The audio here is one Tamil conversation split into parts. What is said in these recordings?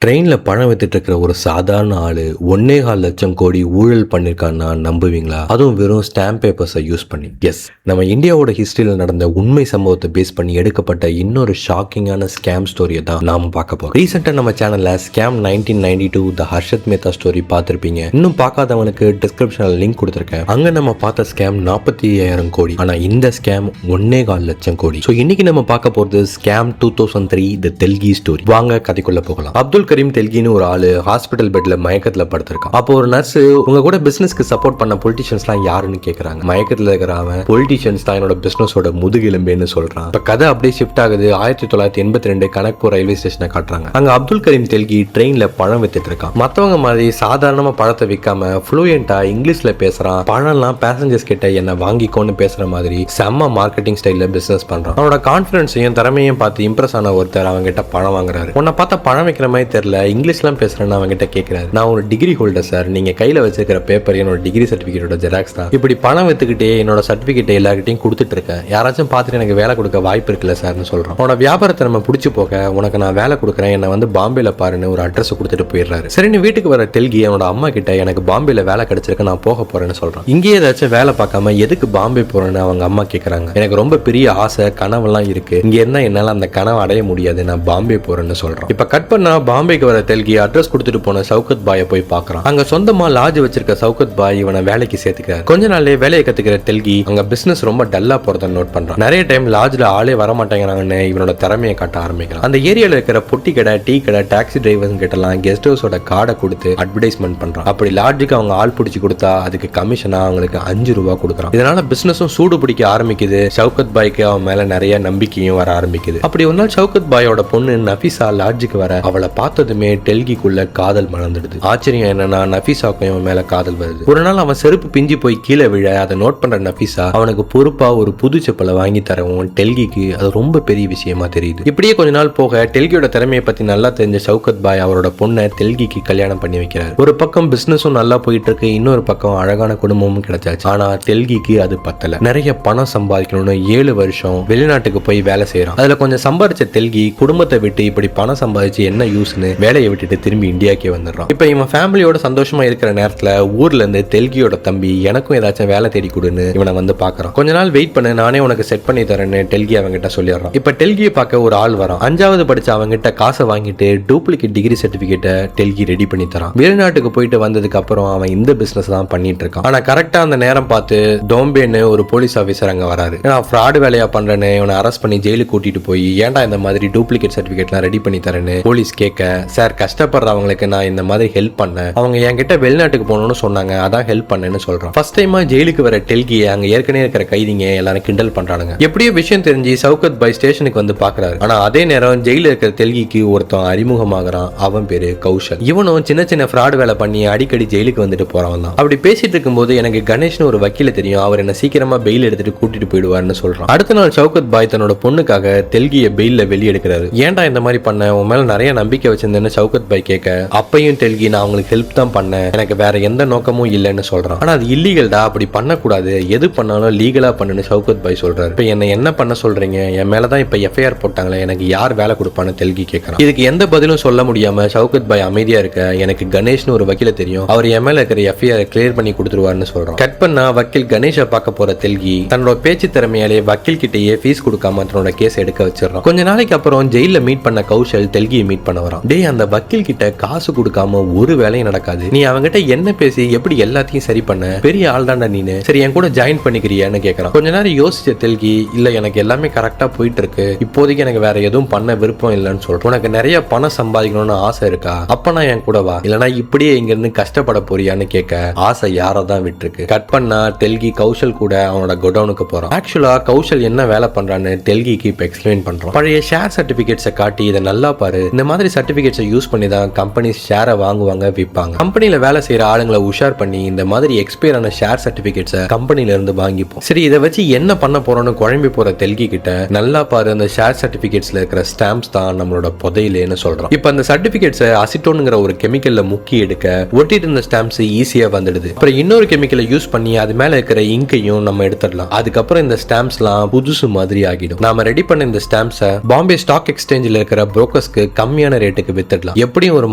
ட்ரெயின்ல பணம் வித்துட்டு இருக்கிற ஒரு சாதாரண ஆளு 1.25 லட்சம் கோடி ஊழல் பண்ணிருக்கான்னா நம்புவீங்களா? அதுவும் வெறும் ஸ்டாம்ப் பேப்பர்ஸை யூஸ் பண்ணி. எஸ், நம்ம இந்தியாவோட ஹிஸ்டரியில நடந்த உண்மை சம்பவத்தை பேஸ் பண்ணி எடுக்கப்பட்ட இன்னொரு ஷாக்கிங்கான ஸ்கேம் ஸ்டோரியை தான் நாம பார்க்க போறோம். ரீசெண்டா நம்ம சேனல்ல ஸ்கேம் 1992 த ஹர்ஷத் மேத்தா ஸ்டோரி பார்த்திருப்பீங்க. இன்னும் பார்க்காதவனுக்கு டிஸ்கிரிப்ஷன்ல லிங்க் கொடுத்திருக்கேன். அங்க நம்ம பார்த்த ஸ்கேம் 45,000 கோடி. ஆனா இந்த ஸ்கேம் 1.25 கோடி. சோ இன்னைக்கு நம்ம பார்க்க போறது ஸ்கேம் 2003 த தெல்கி ஸ்டோரி. வாங்க கதைக்குள்ள போகலாம். அப்துல் கரீம் தெல்கின்னு ஒரு ஆளு ஹாஸ்பிட்டல் பெட்ல மயக்கத்துல படுத்திருக்கான். அப்போ ஒரு நர்ஸ் உங்க கூட பிசினஸ்க்கு சப்போர்ட் பண்ண பொலிட்டிஷியன்ஸ்லாம் யாருன்னு கேக்குறாங்க. மயக்கத்துல இருக்கிற அவன் பொலிட்டிஷியன்ஸ் தான் என்னோட பிசினஸோட முதுகெலும்பேன்னு சொல்றான். இப்ப கதை அப்படியே ஷிஃப்ட் ஆகுது. 1982 கனக்பூர் ரயில்வே ஸ்டேஷனை காட்டுறாங்க. அங்க அப்துல் கரீம் தெல்கி ட்ரெயின்ல பழம் வித்துட்டு இருக்கான். மத்தவங்க மாதிரி சாதாரணமா பழத்தை விற்காம ஃப்ளூயண்டா இங்கிலீஷ்ல பேசுறான். பழம்லாம் பேசஞ்சர்ஸ் கிட்ட என்ன வாங்கிக்கோன்னு பேசுற மாதிரி செம்ம மார்க்கெட்டிங் ஸ்டைல்ல பிசினஸ் பண்றான். அவனோட கான்பிடன்ஸையும் திறமையும் பார்த்து இம்ப்ரெஸ் ஆன ஒருத்தர் அவங்க கிட்ட பழம் வாங்குறாரு. உன்னை பார்த்தா பழம் வைக்கிற மாதிரி தெரியல, இங்கிலீஷ்லாம் பேசுறேன்னு அவங்க கிட்ட கேட்கிறாரு. நான் ஒரு டிகிரி ஹோல்டர் சார், நீங்க கையில வச்சிருக்கிற பேப்பர் என்னோட டிகிரி சர்டிபிகேட்டோட ஜெராக்ஸ் தான். இப்படி பணம் வித்துக்கிட்டே என்னோட சர்டிபிகேட் எல்லார்கிட்டையும் கொடுத்துட்டு இருக்கேன். யாராச்சும் பார்த்துட்டு எனக்கு வேலை கொடுக்க வாய்ப்பு இருக்குல்ல சார்னு சொல்றான். உன்னோட வியாபாரத்தை நம்ம பிடிச்சி போக உனக்கு நான் வேலை கொடுக்குறேன், என்ன வந்து பாம்பேல பாருன்னு ஒரு அட்ரஸ் கொடுத்துட்டு போயிடுறாரு. சரின்னு வீட்டுக்கு வர தெல்கி அவனோட அம்மா கிட்ட எனக்கு பாம்பேல வேலை கிடைச்சிருக்கு, நான் போக போறேன்னு சொல்றான். இங்கே ஏதாச்சும் வேலை பார்க்காம எதுக்கு பாம்பே போறேன்னு அவங்க அம்மா கேட்கறாங்க. எனக்கு ரொம்ப பெரிய ஆசை கனவெல்லாம் இருக்கு, இங்க இருந்தா என்னால அந்த கனவை அடைய முடியாது, நான் பாம்பே போறேன்னு சொல்றான். இப்ப கட் பண்ணா பாம்பேக்கு வர தெல்கி அட்ரஸ் கொடுத்துட்டு போன சவுகத் பாயை போய் பார்க்கறான். அங்க சொந்தமா லாட்ஜ் வச்சிருக்க சவுகத் பாய் இவனை வேலைக்கு சேர்த்துக்கிறார். கொஞ்ச நாள்லயே வேலையை கத்துக்கிற தெல்கி அங்க பிசினஸ் ரொம்ப டல்லா போறத நோட் பண்றான். நிறைய டைம் லாட்ஜ்ல ஆளே வர மாட்டேங்கிறாங்கன்னு இவனோட திறமையை காட்ட ஆரம்பிக்கிறான். அந்த ஏரியால இருக்கிற பொட்டி கடை, டீ கடை, டாக்ஸி டிரைவர்ஸ் கிட்டலாம் கெஸ்ட் ஹவுஸோட கார்டை கொடுத்து அட்வர்டைஸ்மெண்ட் பண்றான். அப்படி லாட்ஜுக்கு அவங்க ஆள் பிடிச்சி கொடுத்தா அதுக்கு கமிஷனா அவங்களுக்கு 5 ரூபாய் கொடுக்குறான். இதனால பிசினஸும் சூடு பிடிக்க ஆரம்பிக்குது. சவுகத் பாய்க்கு அவன் மேல நிறைய நம்பிக்கையும் வர ஆரம்பிக்குது. அப்படி ஒரு நாள் சவுகத் பாயோட பொண்ணு நஃபீசா லாட்ஜுக்கு வர அவளை பார்த்ததுமே டெல்கிக்குள்ள காதல் மலர்ந்துடுது. ஆச்சரியம் என்னன்னா நஃபீசாவுக்கும் இவன் மேல காதல் வருது. ஒரு நாள் அவன் செருப்பு பிஞ்சி போய் கீழே விழ அதை நோட் பண்ற நஃபீசா அவனுக்கு பொறுப்பா ஒரு புது செப்பலை வாங்கி தரவும் டெல்கிக்கு அது ரொம்ப பெரிய விஷயமா தெரியுது. இப்படியே கொஞ்ச நாள் போக டெல்கியோட திறமையை பத்தி நல்லா தெரிஞ்ச சவுகத் பாய் அவரோட பொண்ணை டெல்கிக்கு கல்யாணம் பண்ணி வைக்கிறார். ஒரு பக்கம் பிசினஸும் நல்லா போயிட்டு இருக்கு, இன்னொரு பக்கம் அழகான குடும்பமும் கிடைச்சாச்சு. ஆனா டெல்கிக்கு அது பத்தல. நிறைய பணம் சம்பாதிக்கணும்னு 7 வருஷம் வெளிநாட்டுக்கு போய் வேலை செய்யறான். அதுல கொஞ்சம் சம்பாதிச்ச டெல்கி குடும்பத்தை விட்டு இப்படி பணம் சம்பாதிச்சு என்ன யூஸ்னு வேலையை விட்டுட்டு திரும்பி இந்தியாக்கே வந்துடுறான். இப்ப இவன் ஃபேமிலியோட சந்தோஷமா இருக்கிற நேரத்துல ஊர்ல இருந்து தெல்கியோட தம்பி எனக்கும் ஏதாச்சும் வேலை தேடி கொடுன்னு இவனை வந்து பாக்குறான். கொஞ்ச நாள் வெயிட் பண்ணு, நானே உனக்கு செட் பண்ணி தரேன்னு டெல்கி அவங்க கிட்ட சொல்லிடுறான். இப்ப டெல்கியை பார்க்க ஒரு ஆள் வரான். 5வது படிச்ச அவங்க கிட்ட காசை வாங்கிட்டு டூப்ளிகேட் டிகிரி சர்டிபிகேட்டை டெல்கி ரெடி பண்ணி தரான். வெளிநாட்டுக்கு போயிட்டு வந்ததுக்கு அப்புறம் அவன் இந்த பிசினஸ் தான் பண்ணிட்டு இருக்கான். ஆனா கரெக்டா அந்த நேரம் பார்த்து டோம்பேன்னு ஒரு போலீஸ் ஆபீசர் அங்க வராரு. நான் ஃப்ராடு வேலையா பண்றேன்னு இவனை அரெஸ்ட் பண்ணி ஜெயிலுக்கு கூட்டிட்டு போய் ஏன்டா இந்த மாதிரி டூப்ளிகேட் சர்டிபிகேட்லாம் ரெடி பண்ணி தரேன்னு போலீஸ் கேட்க, சார் கஷ்டப்படுறவங்களுக்கு நான் இந்த மாதிரி ஹெல்ப் பண்ணேன், அவங்க என்கிட்ட வெளிநாட்டுக்கு போகணும்னு சொன்னாங்க, அதான் ஹெல்ப் பண்ணேன்னு சொல்றான். ஃபர்ஸ்ட் டைமா ஜெயிலுக்கு வர டெல்கியை அங்க ஏற்கனவே இருக்கிற கைதிங்க எல்லாரும் கிண்டல் பண்றாங்க. எப்படியோ விஷயம் தெரிஞ்சு சவுகத் பாய் ஸ்டேஷனுக்கு வந்து பாக்குறாரு. ஆனா அதே நேரம் ஜெயில இருக்கிற டெல்கிக்கு ஒருத்தன் அறிமுகமாகறான். அவன் பேரு கௌஷல். இவனும் சின்ன சின்ன ஃப்ராட் வேலை பண்ணி அடிக்கடி ஜெயிலுக்கு வந்துட்டு போறவன் தான். அப்படி பேசிட்டு இருக்கும்போது எனக்கு கணேஷ்னு ஒரு வக்கீல தெரியும், அவர் என்ன சீக்கிரமா பெயில் எடுத்துட்டு கூட்டிட்டு போயிடுவார்னு சொல்றான். அடுத்த நாள் சவுகத் பாய் தன்னோட பொண்ணுக்காக டெல்கியை பெயில்ல வெளியே எடுக்கிறாரு. ஏன்டா இந்த மாதிரி பண்ண, உன் மேல நிறைய நம்பிக்கை வச்சிருந்தேன்னு சவுகத் பாய் கேட்க, அப்பையும் டெல்கி நான் அவங்களுக்கு ஹெல்ப் தான் பண்ணேன், எனக்கு வேற எந்த நோக்கமும் இல்லைன்னு சொல்றான். ஆனா அது இல்லீகல்டா, அப்படி பண்ணக்கூடாது, எது பண்ணாலும் லீகலா பண்ணுன்னு சவுகத் பாய் சொல்றாரு. இப்ப என்ன பண்ண சொல்றீங்க, என் மேலதான் இப்ப எஃப்ஐஆர் போட்டாங்களே, எனக்கு யார் வேலை கொடுப்பான்னு டெல்கி கேட்கறான். இதுக்கு எந்த பதிலும் சொல்ல முடியாம சவுகத் பாய் அமைதியா இருக்க, எனக்கு கணேஷ்னு ஒரு வக்கீல தெரியும், அவர் என் மேல இருக்கிற எஃப்ஐஆர் கிளியர் பண்ணி கொடுத்துருவாருன்னு சொல்றான். கட் பண்ணா வக்கீல் கணேஷை பார்க்க போற டெல்கி தன்னோட பேச்சு திறமையாலே வக்கீல் கிட்டேயே ஃபீஸ் கொடுக்காம தன்னோட கேஸ் எடுக்க வச்சிடறான். கொஞ்ச நாளைக்கு அப்புறம் ஜெயில மீட் பண்ண கௌஷல் டெல்கியை மீட் பண்ண வரான். டே, அந்த வக்கீல் கிட்ட காசு கொடுக்காம ஒரு வேலையும் நடக்காது, நீ அவங்கிட்ட என்ன பேசி எப்படி எல்லாத்தையும் சரி பண்ண, பெரிய ஆள் தான்டா நீனு, சரி என் கூட ஜாயின் பண்ணிக்கிறியான்னு கேட்கறான். கொஞ்ச நேரம் யோசிச்ச தெல்கி, இல்ல எனக்கு எல்லாமே கரெக்டா போயிட்டு இருக்கு, இப்போதைக்கு எனக்கு வேற எதுவும் பண்ண விருப்பம் இல்லைன்னு சொல்றேன். உனக்கு நிறைய பணம் சம்பாதிக்கணும்னு ஆசை இருக்கா, அப்ப நான் என் கூட வா, இல்லனா இப்படியே இங்க இருந்து கஷ்டப்பட போறியான்னு கேட்க, ஆசை யாரதான் விட்டுருக்கு. கட் பண்ணா டெல்கி கௌஷல் கூட அவனோட கோடவுனுக்கு போறான். ஆக்சுவலா கௌஷல் என்ன வேலை பண்றான்னு டெல்கிக்கு இப்ப எக்ஸ்பிளைன் பண்றான். பழைய ஷேர் சர்டிபிகேட்ஸை காட்டி இதை நல்லா பாரு, இந்த மாதிரி சர்டிபிகேட்ஸை யூஸ் பண்ணி தான் கம்பெனி ஷேரை வாங்குவாங்க விற்பாங்க. கம்பெனில வேலை செய்யற ஆளுங்களை உஷார் பண்ணி இந்த மாதிரி எக்ஸ்பயர் ஆன ஷேர் சர்டிபிகேட்ஸை கம்பெனில இருந்து வாங்கிப்போம். சரி, இதை வச்சு என்ன பண்ண போறோம்னு குழம்பி போற தெல்கி கிட்ட, நல்லா பாரு, அந்த ஷேர் சர்டிபிகேட்ஸ்ல இருக்கிற ஸ்டாம்ப்ஸ் தான் நம்மளோட புதையிலேன்னு சொல்றான். இப்ப அந்த சர்டிபிகேட்ஸை அசிட்டோன்ங்கிற ஒரு கெமிக்கல்ல முக்கி எடுக்க ஒட்டிட்டு இருந்த ஸ்டாம்ப்ஸ் ஈஸியா வந்துடுது. அப்புறம் இன்னொரு கெமிக்கலை யூஸ் பண்ணி அது மேல இருக்கிற இங்கையும் நம்ம எடுத்துடலாம். அதுக்கப்புறம் இந்த ஸ்டாம்ப்ஸ்லாம் புதுசு மாதிரி ஆகிடும். நாம ரெடி பண்ண இந்த ஸ்டாம்ப்ஸை பாம்பே ஸ்டாக் எக்ஸ்சேஞ்சில் இருக்கிற புரோக்கர்ஸ்க்கு கம்மியான ரேட்டுக்கு ரேட்டுக்கு வித்துடலாம். எப்படியும் ஒரு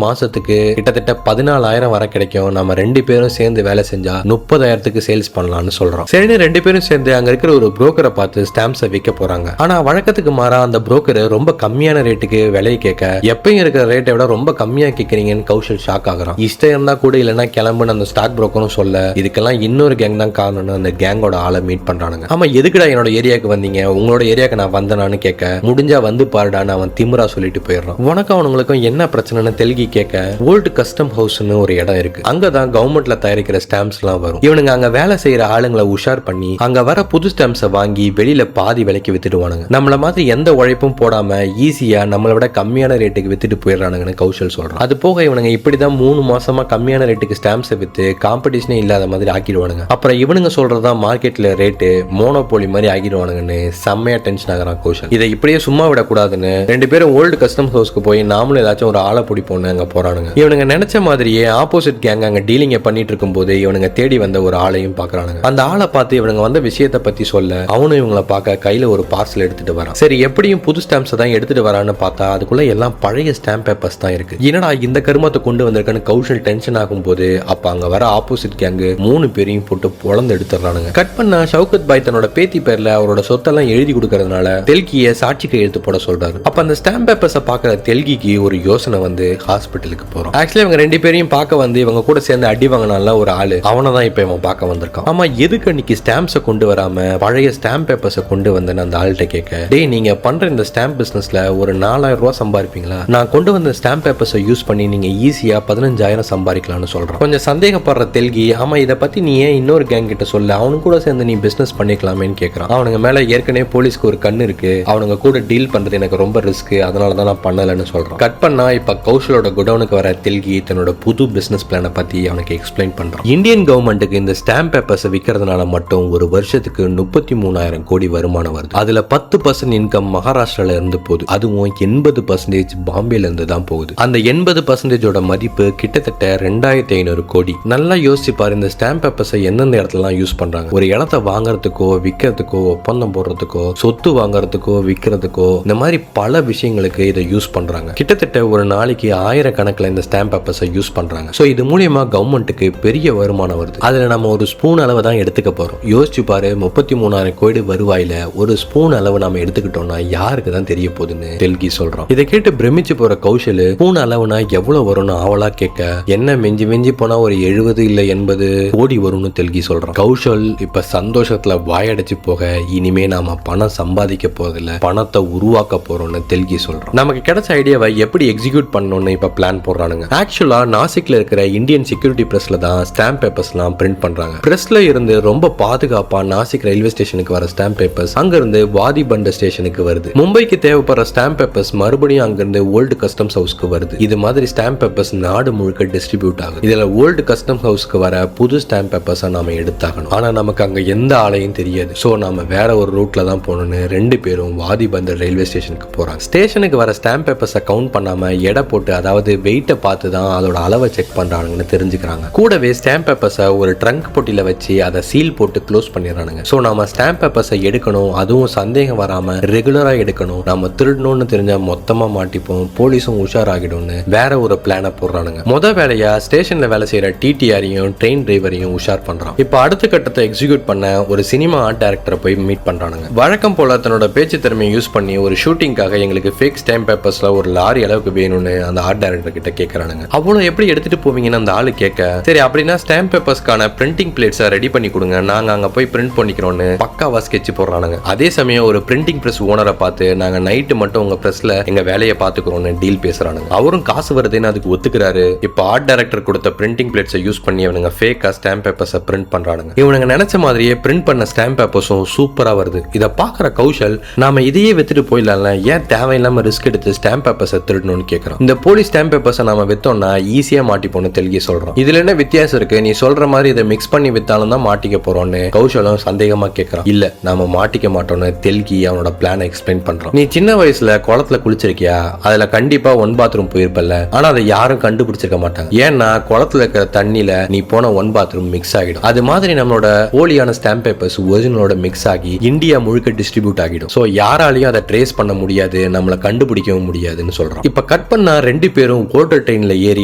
மாசத்துக்கு கிட்டத்தட்ட 14,000 வர கிடைக்கும். நம்ம 2 பேரும் சேர்ந்து வேலை செஞ்சா 30,000க்கு சேல்ஸ் பண்ணலாம்னு சொல்றோம். சரின்னு 2 பேரும் சேர்ந்து அங்க இருக்கிற ஒரு புரோக்கரை பார்த்து ஸ்டாம்ப்ஸை விற்க போறாங்க. ஆனா வழக்கத்துக்கு மாறா அந்த புரோக்கர் ரொம்ப கம்மியான ரேட்டுக்கு விலையை கேட்க, எப்பயும் இருக்கிற ரேட்டை விட ரொம்ப கம்மியா கேட்கறீங்கன்னு கௌஷல் ஷாக் ஆகுறான். இஷ்டம் இருந்தா கூட இல்லைன்னா கிளம்புன்னு அந்த ஸ்டாக் புரோக்கரும் சொல்ல, இதுக்கெல்லாம் இன்னொரு கேங் தான் காரணம்னு அந்த கேங்கோட ஆளை மீட் பண்றானுங்க. ஆமா, எதுக்குடா என்னோட ஏரியாவுக்கு வந்தீங்க, உங்களோட ஏரியாவுக்கு நான் வந்தனான்னு கேட்க, முடிஞ்சா வந்து பாருடான்னு அவன் திமிரா சொல்லிட்டு போயிடுறான். உனக்கு அவனுங்களுக்கும் என்ன பிரச்சனைன்னு தெல்கி கேட்க, ஓல்டு கஸ்டம் ஹவுஸ்னு ஒரு இடம் இருக்கு, அங்கதான் கவர்மெண்ட்ல தயாரிக்கிற ஸ்டாம்ப்ஸ் எல்லாம் வரும். இவனுங்க அங்க வேலை செய்யற ஆளுங்களை உஷார் பண்ணி அங்க வர புது ஸ்டாம்ப்ஸை வாங்கி வெளியில பாதி விலைக்கு வித்துடுவானுங்க. நம்மள மாதிரி எந்த உழைப்பும் போடாம ஈஸியா நம்மளை விட கம்மியான ரேட்டுக்கு வித்துட்டு போயிடுறானுங்கன்னு கௌஷல் சொல்றான். அது போக இவனுங்க இப்படிதான் 3 மாசமா கம்மியான ரேட்டுக்கு ஸ்டாம்ப்ஸை வித்து காம்படிஷனே இல்லாத மாதிரி ஆக்கிடுவானுங்க. அப்புறம் இவனுங்க சொல்றதான் மார்க்கெட்ல ரேட்டு மோனோபோலி மாதிரி ஆகிடுவானுங்கன்னு செம்மையா டென்ஷன் ஆகிறான் கௌஷல். இதை இப்படியே சும்மா விடக்கூடாதுன்னு 2 பேரும் ஓல்டு கஸ்டம் ஹவுஸ்க்கு போய் நாமளும் ஏதாச்சும் ஒரு ஆளை பிடிப்போம்னு அங்க போறானுங்க. இவனுங்க நினைச்ச மாதிரியே ஆப்போசிட் கேங் அங்க டீலிங்க பண்ணிட்டு இருக்கும் போது இவனுங்க தேடி வந்த ஒரு ஆளையும் பாக்குறானுங்க. அந்த ஆளை பார்த்து இவனுங்க வந்த விஷயத்தை பத்தி சொல்ல, அவனும் இவங்களை பார்க்க கையில ஒரு பார்சல் எடுத்துட்டு வரான். சரி, எப்படியும் புது ஸ்டாம்ப்ஸ் தான் எடுத்துட்டு வரான்னு பார்த்தா அதுக்குள்ள எல்லாம் பழைய ஸ்டாம்ப் பேப்பர்ஸ் தான் இருக்கு. என்னடா இந்த கருமத்தை கொண்டு வந்திருக்கன்னு கௌஷல் டென்ஷன் ஆகும் போது அப்ப அங்க வர ஆப்போசிட் கேங் 3 பேரையும் போட்டு பொளந்து எடுத்துறானுங்க. கட் பண்ணா ஷவுகத் பாய் தன்னோட பேத்தி பேர்ல அவரோட சொத்தெல்லாம் எழுதி கொடுக்கறதுனால தெல்கிய சாட்சி கையெழுத்து போட சொல்றாரு. அப்ப அந்த ஸ்டாம்ப் பேப்பர்ஸை பார்க்குற தெல்கிக்கு ஒரு யோசனை வந்து ஹாஸ்பிட்டலுக்கு போறோம். ஆக்சுவலி இவங்க 2 பேரையும் பார்க்க வந்து இவங்க கூட சேர்ந்து அடி வாங்கினால ஒரு ஆளு, அவனை தான் இப்ப இவன் பார்க்க வந்திருக்கான். ஆமா, எதுக்கு அன்னைக்கு ஸ்டாம்ப்ஸை கொண்டு வராம பழைய ஸ்டாம்ப் பேப்பர்ஸை கொண்டு வந்தேன்னு அந்த ஆள்கிட்ட கேட்க, டேய் நீங்க பண்ற இந்த ஸ்டாம்ப் பிசினஸ்ல ஒரு 4,000 ரூபாய் சம்பாதிப்பீங்களா, நான் கொண்டு வந்த ஸ்டாம்ப் பேப்பர்ஸை யூஸ் பண்ணி நீங்க ஈஸியா 15,000 சம்பாதிக்கலாம்னு சொல்றான். கொஞ்சம் சந்தேகப்படுற தெல்கி, ஆமா இதை பத்தி நீ ஏன் இன்னொரு கேங் கிட்ட சொல்ல, அவனு கூட சேர்ந்து நீ பிசினஸ் பண்ணிக்கலாமேன்னு கேட்கறான். அவனுங்க மேல ஏற்கனவே போலீஸ்க்கு ஒரு கண்ணு இருக்கு, அவனுங்க கூட டீல் பண்றது எனக்கு ரொம்ப ரிஸ்க், அதனாலதான் நான் பண்ணலன்னு சொல்றான். கட் பண்ணா இப்ப கௌஷலோட குடவுனுக்கு வர தெல்கி தன்னோட புது பிசினஸ் பிளானை பத்தி அவனுக்கு எக்ஸ்பிளைன் பண்றான். இந்தியன் கவர்மெண்ட்டுக்கு இந்த ஸ்டாம்ப் பேப்பர்ஸ் விற்கிறதுனால மட்டும் ஒரு வருஷத்துக்கு 33,000 கோடி வருமானம் வருது. அதுல 10% இன்கம் மகாராஷ்டிரால இருந்து போகுது, அதுவும் 80% பாம்பேல இருந்து தான் போகுது. அந்த 80% மதிப்பு கிட்டத்தட்ட 2,500 கோடி. நல்லா யோசிச்சு பாரு, இந்த ஸ்டாம்ப் பேப்பர்ஸை எந்தெந்த இடத்துல யூஸ் பண்றாங்க. ஒரு இடத்தை வாங்குறதுக்கோ விற்கிறதுக்கோ, ஒப்பந்தம் போடுறதுக்கோ, சொத்து வாங்குறதுக்கோ விற்கிறதுக்கோ, இந்த மாதிரி பல விஷயங்களுக்கு இதை யூஸ் பண்றாங்க. கிட்டத்தட்ட ஒரு நாளைக்கு 1000 கணக்குல இந்த ஸ்டாம்ப் பேப்பர்ஸை யூஸ் பண்றாங்க. சோ இது மூலியமா கவர்மெண்ட்டுக்கு பெரிய வருமானம் வருது. அதுல நம்ம ஒரு ஸ்பூன் அளவு தான் எடுத்துக்க போறோம். யோசிச்சு பாரு, 33,000 கோடி வருவாயில ஒரு ஸ்பூன் அளவு நாம எடுத்துக்கிட்டோம்னா யாருக்கு தான் தெரிய போகுதுன்னு தெல்கி சொல்றான். இதை கேட்டு பிரமிச்சு போற கௌஷல், ஸ்பூன் அளவுனா எவ்வளவு வரும்னு ஆவலா கேட்க, என்ன மிஞ்சி மிஞ்சி போனா ஒரு 70 இல்ல 80 கோடி வரும்னு தெல்கி சொல்றான். கௌஷல் இப்ப சந்தோஷத்துல வாயடைச்சு போக, இனிமே நாம பணம் சம்பாதிக்க போறதில்ல, பணத்தை உருவாக்க போறோம்னு தெல்கி சொல்றான். நமக்கு கிடைச்ச ஐடியாவை எப்படி எக்ஸிக்யூட் பண்ணணும்னு இப்ப பிளான் போடுறானுங்க. ஆக்சுவலா நாசிக்ல இருக்கிற இந்தியன் செக்யூரிட்டி பிரஸ்ல தான் ஸ்டாம்ப் பேப்பர்ஸ் எல்லாம் பிரிண்ட் பண்றாங்க. பிரஸ்ல இருந்து ரொம்ப பாதுகாப்பா நாசிக் ரயில்வே ஸ்டேஷனுக்கு வர ஸ்டாம்ப் பேப்பர்ஸ் அங்க இருந்து வாதி பண்டர் ஸ்டேஷனுக்கு வருது. மும்பைக்கு தேவைப்படுற ஸ்டாம்ப் பேப்பர்ஸ் மறுபடியும் அங்கிருந்து ஓல்டு கஸ்டம்ஸ் ஹவுஸ்க்கு வருது. இது மாதிரி ஸ்டாம்ப் பேப்பர்ஸ் நாடு முழுக்க டிஸ்ட்ரிபியூட் ஆகுது. இதுல ஓல்டு கஸ்டம்ஸ் ஹவுஸ்க்கு வர புது ஸ்டாம்ப் பேப்பர்ஸ் நாம எடுத்தாகணும். ஆனா நமக்கு அங்க எந்த ஆளையும் தெரியாது. சோ நாம வேற ஒரு ரூட்ல தான் போகணும்னு 2 பேரும் வாதி பண்டர் ரயில்வே ஸ்டேஷனுக்கு போறாங்க. ஸ்டேஷனுக்கு வர ஸ்டாம்ப் பேப்பர்ஸை கவுண்ட் பண்ணாம எடை போட்டு, அதாவது வெயிட்டை பார்த்து தான் அதோட அளவை செக் பண்றாங்கன்னு தெரிஞ்சுக்கிறாங்க. கூடவே ஸ்டாம்ப் பேப்பர்ஸை ஒரு ட்ரங்க் பொட்டியில வச்சு அதை சீல் போட்டு க்ளோஸ் பண்ணிடுறானுங்க. சோ நாம ஸ்டாம்ப் பேப்பர்ஸை எடுக்கணும், அதுவும் சந்தேகம் வராம ரெகுலரா எடுக்கணும். நாம திருடணும்னு தெரிஞ்சா மொத்தமா மாட்டிப்போம், போலீஸும் உஷாராகிடும்னு வேற ஒரு பிளான போடுறானுங்க. முத வேலையா ஸ்டேஷன்ல வேலை செய்யற டிடிஆரையும் ட்ரெயின் டிரைவரையும் உஷார் பண்றான். இப்ப அடுத்த கட்டத்தை எக்ஸிக்யூட் பண்ண ஒரு சினிமா ஆர்ட் டைரக்டரை போய் மீட் பண்றானுங்க. வழக்கம் போல தன்னோட பேச்சு திறமையை யூஸ் பண்ணி ஒரு ஷூட்டிங்காக எங்களுக்கு ஃபேக் ஸ்டாம்ப் பேப்பர்ஸ்ல ஒரு லாரி அளவுக்கு வேணும்னு அந்த ஆர்ட் டைரக்டர் கிட்ட கேட்கறானுங்க. அவ்வளவு எப்படி எடுத்துட்டு போவீங்கன்னு அந்த ஆளு கேட்க, சரி அப்படின்னா ஸ்டாம்ப் பேப்பர்ஸ்க்கான பிரிண்டிங் பிளேட்ஸை ரெடி பண்ணி கொடுங்க, நாங்க அங்க போய் பிரிண்ட் பண்ணிக்கிறோம்னு பக்காவா ஸ்கெட்ச் போடுறானுங்க. அதே சமயம் ஒரு பிரிண்டிங் பிரஸ் ஓனரை பார்த்து, நாங்க நைட்டு மட்டும் உங்க பிரஸ்ல எங்க வேலையை பாத்துக்கிறோம்னு டீல் பேசுறானுங்க. அவரும் காசு வருதுன்னு அதுக்கு ஒத்துக்கிறாரு. இப்ப ஆர்ட் டைரக்டர் கொடுத்த பிரிண்டிங் பிளேட்ஸை யூஸ் பண்ணி இவனுங்க ஃபேக்கா ஸ்டாம்ப் பேப்பர்ஸை பிரிண்ட் பண்றானுங்க. இவனுங்க நினைச்ச மாதிரியே பிரிண்ட் பண்ண ஸ்டாம்ப் பேப்பர்ஸும் சூப்பரா வருது. இதை பாக்குற கௌஷல், நாம இதையே வித்துட்டு போயிடலாம்ல, ஏன் தேவையில்லாம ரிஸ்க் எடுத்து ஸ்டாம்ப் பேப்பர்ஸை திருடணும்னு கேட்கறான். இந்த போலீஸ் ஸ்டாம்ப் பேப்பர்ஸை நாம வித்தோம்னா ஈஸியா மாட்டிப்போன்னு தெல்கி சொல்றான். இதுல என்ன வித்தியாசம் இருக்கு, நீ சொல்ற மாதிரி இதை மிக்ஸ் பண்ணி வித்தாலும் தான் மாட்டிக்க போறோம்னு கௌஷலும் சந்தேகமா கேட்கறான். இல்ல நாம மாட்டிக்க மாட்டோம்னு தெல்கி அவனோட பிளானை எக்ஸ்பிளைன் பண்றான். நீ சின்ன வயசுல குளத்துல குளிச்சிருக்கியா, அதுல கண்டிப்பா ஒன் பாத்ரூம் போயிருப்பல்ல, ஆனா அதை யாரும் கண்டுபிடிச்சிருக்க மாட்டாங்க. ஏன்னா குளத்துல இருக்கிற தண்ணியில நீ போன ஒன் பாத்ரூம் மிக்ஸ் ஆகிடும். அது மாதிரி நம்மளோட போலியான ஸ்டாம்ப் பேப்பர்ஸ் ஒரிஜினலோட மிக்ஸ் ஆகி இந்தியா முழுக்க டிஸ்ட்ரிபியூட் ஆகிடும். சோ யாராலையும் அதை ட்ரேஸ் பண்ண முடியாது, நம்மளை கண்டுபிடிக்கவும் முடியாதுன்னு சொல்றான். இப்ப கட் பண்ணா 2 பேரும் ஓல்டர் ட்ரெயின்ல ஏறி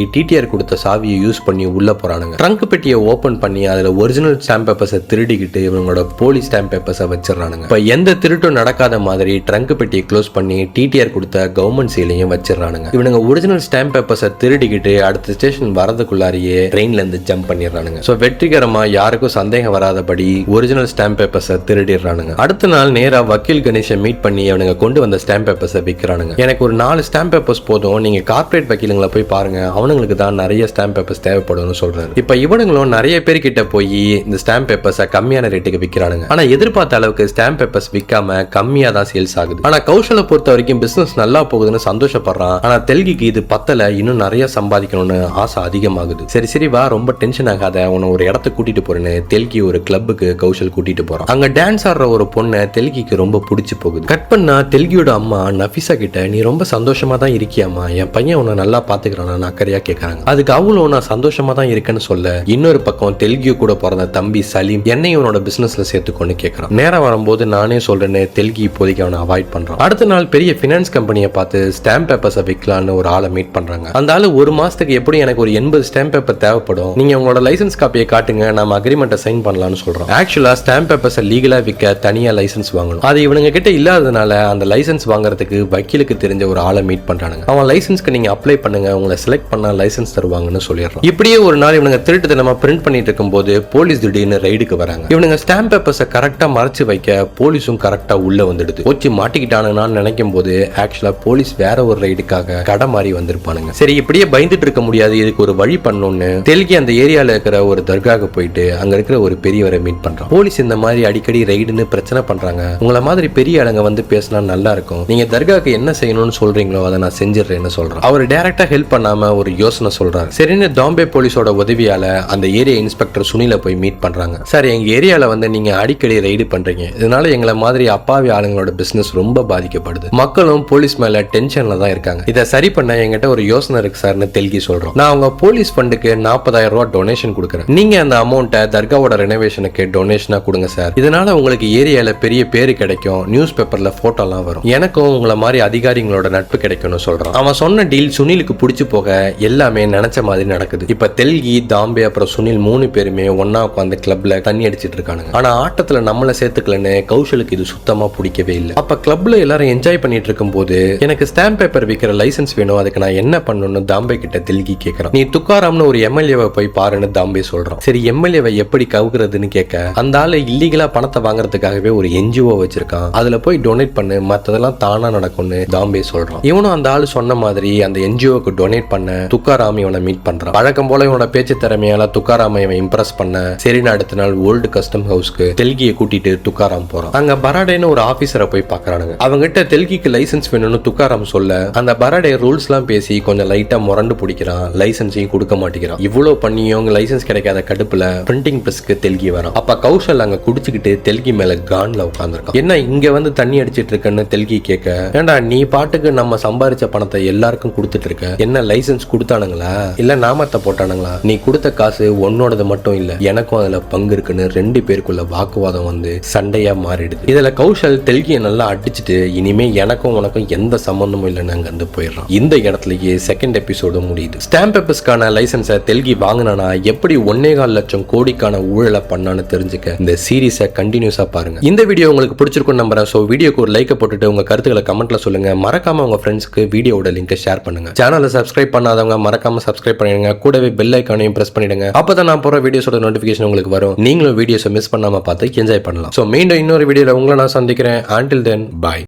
டிடிஆர் கொடுத்த சாவியை யூஸ் பண்ணி உள்ள போறானுங்க. ட்ரங்க் பெட்டியை ஓபன் பண்ணி அதுல ஒரிஜினல் ஸ்டாம்ப் பேப்பர்ஸை திருடிக்கிட்டு இவங்களோட போலி ஸ்டாம்ப் பேப்பர்ஸை வச்சிடறானுங்க. இப்ப எந்த திருட்டும் நடக்காத மாதிரி ட்ரங்க் பெட்டியை க்ளோஸ் பண்ணி டிடிஆர் கொடுத்த கவர்மெண்ட் சீலையும் வச்சிடறானுங்க. இவனுங்க ஒரிஜினல் ஸ்டாம்ப் பேப்பர்ஸை திருடிக்கிட்டு அடுத்த ஸ்டேஷன் வரதுக்குள்ளாரியே ட்ரெயின்ல இருந்து ஜம்ப் பண்ணிடுறானுங்க. சோ வெற்றிகரமா யாருக்கும் சந்தேகம் வராதபடி ஒரிஜினல் ஸ்டாம்ப் பேப்பர்ஸை திருடிடுறானுங்க. அடுத்த நாள் நேரா வக்கீல் கணேஷை மீட் பண்ணி அவனுங்க கொண்டு வந்த ஸ்டாம்ப் பேப்பர்ஸை விற்கிறானுங்க. எனக்கு ஒரு 4 ஸ்டாம்ப் பேப்பர்ஸ் போதும், நீங்க கார்ப்பரேட் வக்கீலுங்களை போய் பாருங்க, அவனுங்களுக்கு தான் நிறைய ஸ்டாம்ப் பேப்பர்ஸ் தேவைப்படும்னு சொல்றாரு. இப்ப இவனுங்களும் நிறைய பேர் கிட்ட போய் இந்த ஸ்டாம்ப் பேப்பர்ஸை கம்மியான ரேட்டுக்கு விற்கிறானுங்க. ஆனா எதிர்பார்த்த அளவுக்கு ஸ்டாம்ப் பேப்பர்ஸ் விற்காம கம்மியா தான் சேல்ஸ் ஆகுது. ஆனா கௌஷலை பொறுத்த வரைக்கும் பிசினஸ் நல்லா போகுதுன்னு சந்தோஷப்படுறான். ஆனா தெல்கிக்கு இது பத்தல, இன்னும் நிறைய சம்பாதிக்கணும்னு ஆசை அதிகமாகுது. சரி சரி வா, ரொம்ப டென்ஷன் ஆகாத, உன்னை ஒரு இடத்துக்கு கூட்டிட்டு போறேன்னு தெல்கி ஒரு கிளப்புக்கு கௌஷல் கூட்டிட்டு போறான். அங்க டான்ஸ் ஆடுற ஒரு பொண்ணை தெல்கிக்கு ரொம்ப பிடிச்சு போகுது. கட் பண்ணா தெல்கியோட அம்மா நஃபிசா கிட்ட, நீ ரொம்ப சந்தோஷமா தான் இருக்கியாமா, என் பையன் உன்னை நல்லா பாத்துக்கிறான் அக்கறையா கேட்கறாங்க. அதுக்கு அவளும் நான் சந்தோஷமா தான் இருக்கேன்னு சொல்ல, இன்னொரு பக்கம் தெல்கியோ கூட பிறந்த தம்பி சலீம் என்னையும் உன்னோட பிசினஸ்ல சேர்த்துக்கொண்டு கேட்கறான். நேரம் வரும்போது நானே சொல்றேன்னு தெல்கி இப்போதைக்கு அவனை அவாய்ட் பண்றான். அடுத்த நாள் பெரிய பினான்ஸ் கம்பெனியை பார்த்து ஸ்டாம்ப் பேப்பர்ஸை விற்கலான்னு ஒரு ஆளை மீட் பண்றாங்க. அந்த ஆளு ஒரு மாசத்துக்கு எப்படி எனக்கு ஒரு 80 ஸ்டாம்ப் பேப்பர் தேவைப்படும், நீங்க உங்களோட லைசன்ஸ் காப்பியை காட்டுங்க, நாம அக்ரிமெண்ட்டை சைன் பண்ணலாம்னு சொல்றோம். ஆக்சுவலா ஸ்டாம்ப் பேப்பர்ஸை லீகலா விற்க தனியா லைசன்ஸ் வாங்கணும். அது இவனுங்க கிட்ட இல்லாததுனால அந்த லைசன்ஸ் வாங்குறதுக்கு வக்கீலுக்கு தெரிஞ்ச ஒரு ஆளை மீட் பண்றானுங்க. அவன் லைசன்ஸ்க்கு நீங்க அப்ளை பண்ணுங்க, உங்களை செலக்ட் பண்ணா லைசன்ஸ் தருவாங்கன்னு சொல்லிடுறான். இப்படியே ஒரு நாள் இவனுங்க திருட்டு நம்ம பிரிண்ட் பண்ணிட்டு இருக்கும்போது போலீஸ் திடீர்னு ரைடுக்கு வராங்க. இவனுங்க ஸ்டாம்ப் பேப்பர்ஸை கரெக்டா மறைச்சு வைக்க போலீஸும் கரெக்டா உள்ள வந்துடுது. போச்சு மாட்டிக்கிட்டானுங்கன்னு நினைக்கும் போது ஆக்சுவலா போலீஸ் வேற ஒரு ரைடுக்காக கடை மாறி வந்திருப்பானுங்க. சரி இப்படியே பயந்துட்டு இருக்க முடியாது, இதுக்கு ஒரு வழி பண்ணணும்னு தெல்கி அந்த ஏரியால இருக்கிற ஒரு தர்காக்கு போயிட்டு அங்க இருக்கிற ஒரு பெரியவரை மீட் பண்றான். போலீஸ் இந்த மாதிரி அடிக்கடி ரைடுன்னு பிரச்சனை பண்றாங்க, உங்களை மாதிரி பெரிய ஆளுங்க வந்து பேசினா நல்லா இருக்கும், நீங்க தர்காக்கு என்ன செய்யணும்னு சொல்றீங்களோ அதை நான் செஞ்சிடறேன்னு சொல்றேன். அவர் டைரக்டா ஹெல்ப் பண்ணாம ஒரு யோசனை சொல்றாரு. சரின்னு பாம்பே போலீஸோட உதவியால அந்த ஏரியா இன்ஸ்பெக்டர் சுனில போய் மீட் பண்றாங்க. சார், எங்க ஏரியால வந்து நீங்க அடிக்கடி ரைடு பண்றீங்க, இதனால எங்களை மாதிரி அப்பாவி ஆளுங்களோட பிசினஸ் ரொம்ப பாதிக்கப்படுது, மக்களும் போலீஸ் மேல டென்ஷன்ல தான் இருக்காங்க, இதை சரி பண்ண என்கிட்ட ஒரு யோசனை இருக்கு சார்னு தெல்கி சொல்றோம். நான் உங்க போலீஸ் ஃபண்டுக்கு 40,000 ரூபாய் டொனேஷன் கொடுக்குறேன், நீங்க அந்த அமௌண்ட்டை தர்காவோட ரெனோவேஷனுக்கு டொனேஷனா கொடுங்க சார், இதனால உங்களுக்கு ஏரியால பெரிய பேரு கிடைக்கும், நியூஸ் பேப்பர்ல போட்டோலாம் வரும், எனக்கும் உங்களை மாதிரி அதிகாரிகளோட நட்பு கிடைக்கும்னு சொல்றான். அவன் சொன்ன டீல் சுனிலுக்கு பிடிச்சு போக எல்லாமே நினைச்ச மாதிரி நடக்குது. இப்ப தெல்கி, தாம்பே அப்புறம் சுனில் 3 பேருமே ஒன்னா உட்காந்து கிளப்ல தண்ணி அடிச்சிட்டு இருக்கானுங்க. ஆனா ஆட்டத்துல நம்மள சேர்த்துக்கலன்னு கௌஷலுக்கு இது சுத்தமா பிடிக்கவே இல்லை. அப்ப கிளப்ல எல்லாரும் என்ஜாய் பண்ணிட்டு இருக்கும் போது, எனக்கு ஸ்டாம்ப் பேப்பர் விற்கிற லைசன்ஸ் வேணும், அதுக்கு நான் என்ன பண்ணணும்னு தாம்பே கிட்ட தெல்கி கேட்கறான். நீ துக்காராம்னு ஒரு எம்எல்ஏவை போய் பாருன்னு தாம்பே சொல்றான். சரி எம்எல்ஏவை எப்படி கவுக்குறதுன்னு கேட்க, அந்த ஆளு இல்லீகலா பணத்தை வாங்குறதுக்காகவே ஒரு என்ஜிஓ வச்சிருக்கான், அதுல போய் டொனேட் பண்ணு, மத்ததெல்லாம் தானா நடக்கும்னு தாம்பே சொல்றான். இவனும் அந்த ஆளு சொன்ன மாதிரி அந்த என்ஜிஓக்கு டொனேட் பண்ண துக்காராம் இவனை மீட் பண்றான். வழக்கம் போல இவனோட பேச்சு திறமையால துக்காராம் இவன் இம்ப்ரெஸ் பண்ண சரின்னு அடுத்த நாள் ஓல்டு கஸ்டம் ஹவுஸ்க்கு தெல்கியை கூட்டிட்டு துக்காராம் போறான். அங்க பராடேன்னு ஒரு ஆபீசரை போய் பாக்குறானுங்க. அவங்கிட்ட தெல்கிக்கு லைசன்ஸ் வேணும்னு துக்காராம் சொல்ல, அந்த பராடே ரூல்ஸ் எல்லாம் பேசி கொஞ்சம் லைட்டா முரண்டு பிடிக்கிறான், லைசன்ஸையும் கொடுக்க மாட்டேங்கிறான். இவ்வளவு பண்ணியும் லைசன்ஸ் கிடைக்காத கடுப்புல பிரிண்டிங் பிரஸ்க்கு தெல்கி வரான். அப்ப கௌஷல் அங்க குடிச்சுக்கிட்டு தெல்கி மேல கான்ல உட்கார்ந்துருக்கான். என்ன இங்க வந்து தண்ணி அடிச்சிட்டு இருக்கன்னு தெல்கி கேட்க, ஏண்டா நீ பாட்டுக்கு நம்ம சம்பாதிச்ச பணத்தை எல்லாருக்கும் கொடுத்துட்டு இருக்க, என்ன லைசன்ஸ் கொடுத்தானுங்களா இல்ல நாமத்தை போட்டானுங்களா, நீ கொடுத்த காசு உன்னோடது மட்டும் இல்ல எனக்கும் அதுல பங்கு இருக்குன்னு 2 பேருக்குள்ள வாக்குவாதம் வந்து சண்டையா மாறிடுது. இதுல கௌஷல் தெல்கியை நல்லா அடிச்சுட்டு இனிமே எனக்கும் உனக்கும் எந்த சம்பந்தமும் இல்லைன்னு அங்க இருந்து போயிடுறான். இந்த இடத்துலயே செகண்ட் எபிசோடு முடியுது. ஸ்டாம்ப் பேப்பர்ஸ்க்கான லைசன்ஸை தெல்கி வாங்கினானா எப்படி 1.25 லட்சம் கோடிக்கான ஊழலை பண்ணான்னு தெரிஞ்சுக்க இந்த சீரீஸை கண்டினியூஸா பாருங்க. இந்த வீடியோ உங்களுக்கு பிடிச்சிருக்கும் நம்புறேன். சோ வீடியோக்கு ஒரு லைக் போட்டுட்டு உங்க கருத்துக்களை கமெண்ட்ல சொல்லுங்க. மறக்காம உங்க ஃப்ரெண்ட்ஸ்க்கு வீடியோட லிங்கை ஷேர் பண்ணுங்க. சேனலை சப்ஸ்கிரைப் பண்ணாதவங்க மறக்காம சப்ஸ்கிரைப் பண்ணிடுங்க. கூடவே பெல் ஐகானையும் பிரஸ் பண்ணிடுங்க. அப்பதான் நான் போற வீடியோஸோட நோட்டிபிகேஷன் உங்களுக்கு வரும். நீங்களும் வீடியோஸை மிஸ் பண்ணாம பார்த்து என்ஜாய் பண்ணலாம். சோ மீண்டும் இன்னொரு வீடியோல உங்களை நான் சந்திக்கிறேன். until then bye.